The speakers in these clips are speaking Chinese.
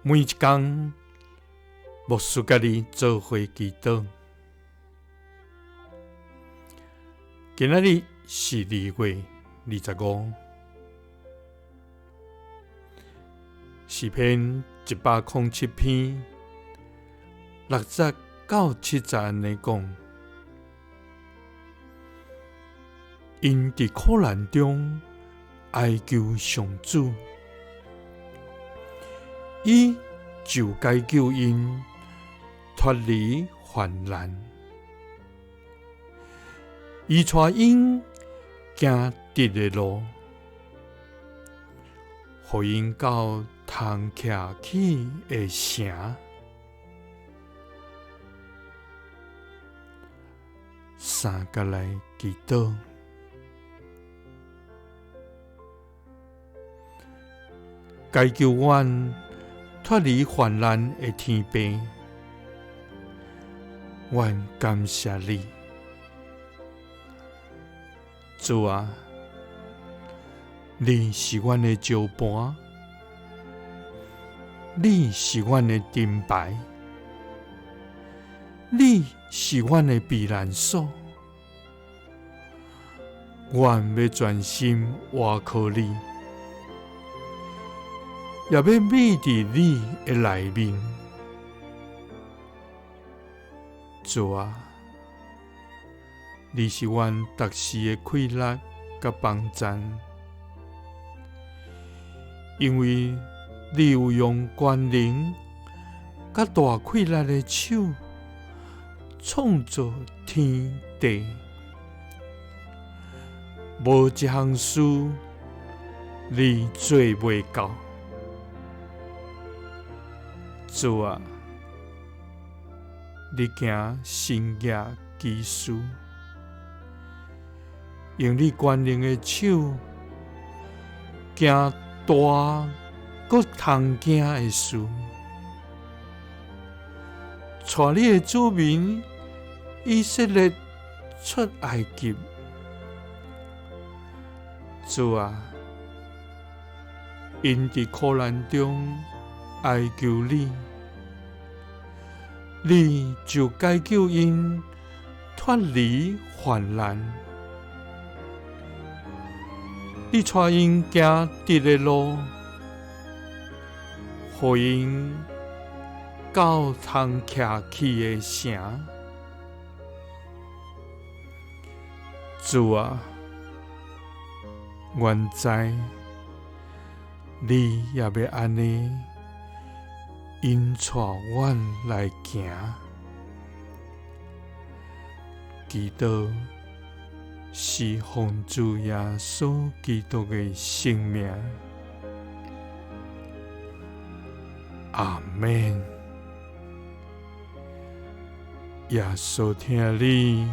每一天，牧师甲你做伙祈祷。今仔日是2月25，诗篇107篇60到70安尼讲：因伫苦难中哀求上主，伊就该救因脱离患难。伊带因行直的路，互因到通徛起的城。三甲来祈祷，该救阮脱离患难的天父，阮感谢你。主啊，你是阮的石盘，你是阮的盾牌，你是阮的避难所。阮要专心倚靠你，也要秘伫你的内面。主啊，你是阮逐时的快乐甲帮赞，因为你有用权能甲大快乐的手创造天地，无一项事你做袂到。主啊，你行神迹奇事，用你权能的手行大搁通行的事，带你的子民以色列出埃及。主啊，因伫苦难中哀求你，你就该救因脱离患难。你带因行直的路，互因到通徛起的城。主啊，阮知你也要安尼引带阮来行。祈祷是奉主耶稣基督的圣名，阿们。耶稣听你，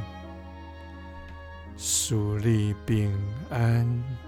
赐你平安。